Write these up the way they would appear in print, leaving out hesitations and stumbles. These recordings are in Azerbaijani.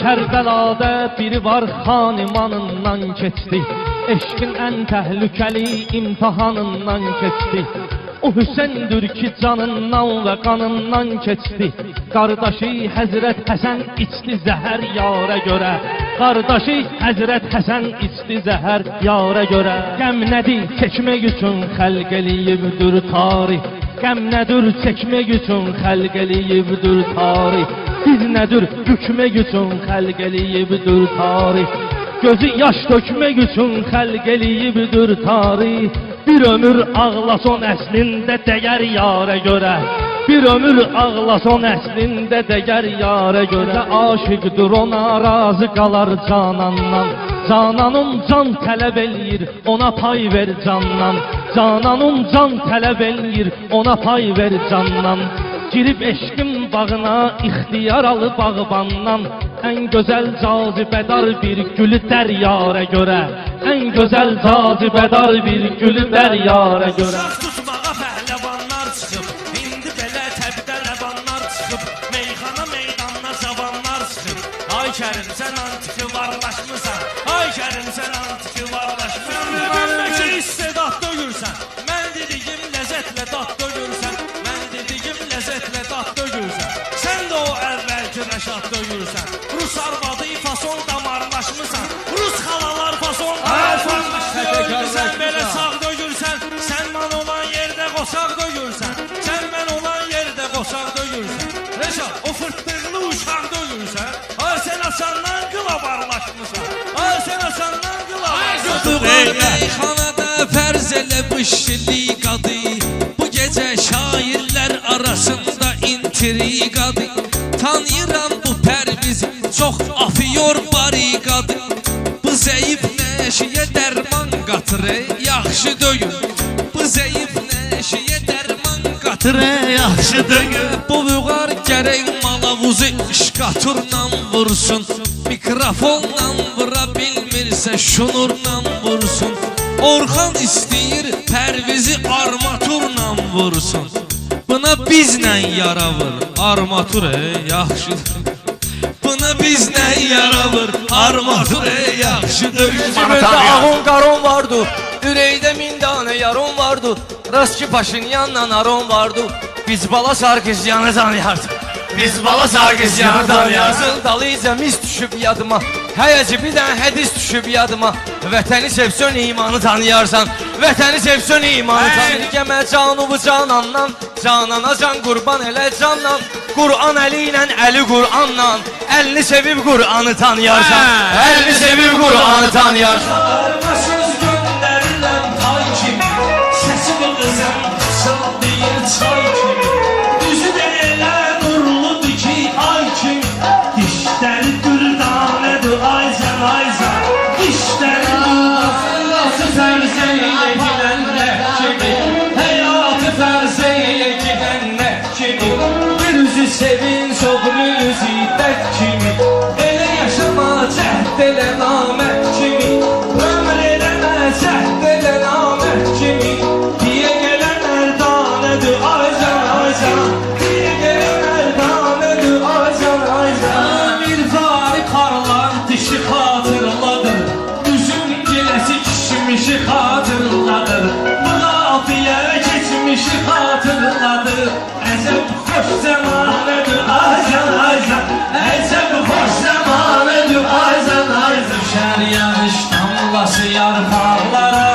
Kərbəlada biri var xanimanından keçdi. Eşqin ən təhlükəli imtihanından keçdi. O Hüseyindir ki canından və qanından keçdi. Qardaşı Həzrət Həsən içdi zəhər yara görə. Qardaşı Həzrət Həsən içdi zəhər yara görə. Qəm nədir çəkmək üçün xəlq eləyibdir tarix. Qəm nədir çəkmək üçün xəlq eləyibdir tarix. Biz nədir bükmək üçün xəlq eləyibdir tarix. Gözü yaş dökmək üçün xəlq eləyibdir tarix. Bir ömür ağlason əslində dəyər yara görə. Bir ömür ağlason əslində dəyər yara görə. Aşıqdır ona razı qalar canandan. Cananım can tələb eləyir ona pay ver candan. Cananım can tələb eləyir ona pay ver candan. Girib eşqim bağına ixtiyar alı bağbandan. Ən gözəl cazibədar bir gülü dəryara görə. Ən gözəl cazibədar bir gülü dəryara görə. Uşaq tutmağa pəhləvanlar çıxıb, indi belə təbdə rəvanlar çıxıb, meyxana meydanına cavanlar çıxıb. Ay Kərim sən antiki varlaşmısan, ay Kərim sən antiki varlaşmısan. Bəlkə istedad döyürsən, mən dediyim ləzzətlə dad döyürsən. Mən dediyim ləzzətlə dad döyürsən. Sən də o əvvəlki rəşad döyürsən. Rus arvadı fason damarlaşmısan, Rus xalalar fason damarlaşmısan. Sən belə sağ döyürsən, sən mən olan yerdə qoçaq döyürsən. Sən mən olan yerdə qoçaq döyürsən. Rəşad, o fırtdığlı uşaq döyürsən. Ay sən asandan qıla barlaşmısan. Ay sən asandan qıla barlaşmısan. Meyxanada fərz elə bu şiliqadı. Bu gecə şairlər arasında intriqadı. Tanıyıram bu pərvizi, çox afıyor bariqadı. Bu zəif nəşiyə dərman qatırı, yaxşı döyün. Bu zəif nəşiyə dərman qatırı, yaxşı döyün. Bu vüqar gərək malavuzu işqaturla vursun. Mikrofonla vura bilmirsə şunurla vursun. Orxan istəyir pərvizi armaturla vursun. Buna bizlə yaravır armatur yaxşıdır. Buna bizlə yaravır armatur yaxşıdır. Cibində ağın qaron vardı, ürəkdə min dənə yaron vardı. Raski Paşinyanla aron vardı, biz bala Sarkisyanı tanıyardı. Biz bala Sarkisyanı tanıyardı. Dalıca mis düşüb yadıma, həyəci bir dənə hədis düşüb yadıma. Vətəni sevsən imanı tanıyarsan, vətəni sevsən imanı tanıyarsan. Gəmə canı bu canandan, canana can qurban elə candan. Qur'an əli ilə əli Qur'anla, əlini sevib Qur'anı tanıyarsan, əlini sevib Qur'anı tanıyarsan. Sarmasız göndərilən tay kimi, səsimi qızım çaldıyır çay kimi. Üzü də elə nurludur ki ay kimi, dişləri dürdanədir ayzən ayzən. Dişləri dürdanədir fərzəyə gidənlə kimi, həyatı fərzəyə gidənlə kimi. Bir üzü sevin soğru üzü dək kimi, elə yaşama cəhd elə namət kimi. Ömür eləmə cəhd elə namət kimi. Diyə gələn ərdanədir ayzən ayzən, diyə gələn ərdanədir ayzən ayzən. Bir fari qarlar dişi xatırladır, üzüm giləsi kişmişi xatırladır. Bu qafiyə keçmişi xatırladır. Əcəb xoş zəmanədir ayzən ayzən, əcəb xoş zəmanədir ayzən ayzən. Düşər yağış damlası yarpaqlara,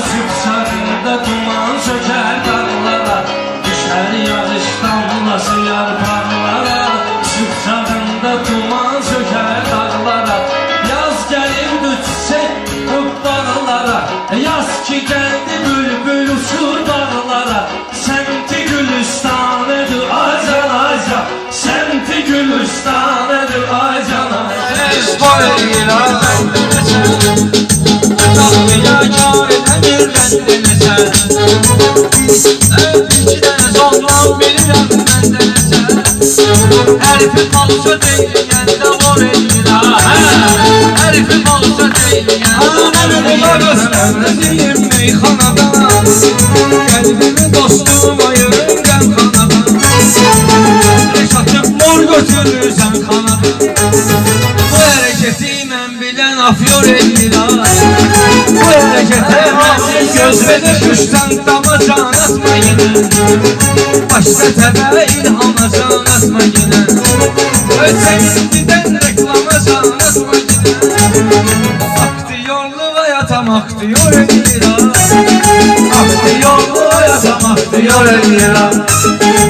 sübh sarında duman çökər dağlara. Düşər yağış damlası yarpaqlara, sübh sarında duman çökər dağlara. Yaz gəlirdi çiçək qub bağlara, yaz ki gəldi bülbül uçur dağlara. Səmti Gülüstanədir ayzən ayzən, səmti Gülüstanədir ayzən ayzən. İsmail eləyirəm məndə nəsən, Dağlıya kar edəmir məndə nəsən. İki dənə sondan bilirəm məndə nəsən. Hərfim olsa deyilgəndə var eləyirəm. Hərfim olsa deyilgəndə var eləyirəm. Nəziyim meyxanadan, qəlbimi dostuma yürüngəm xanadan. Reşatım mor götürürsən xanadan. hərəkəti mən bilən afyor elmira. Bu hərəkətə hamı göz verir. Düşsən dama can atma yenə. Başqa təbə ilhama can atma yenə. Ölçənin gidən reklama can atma yenə. Aktyorlu hayatam aktyor elmira. Aktyorlu hayatam aktyor elmira.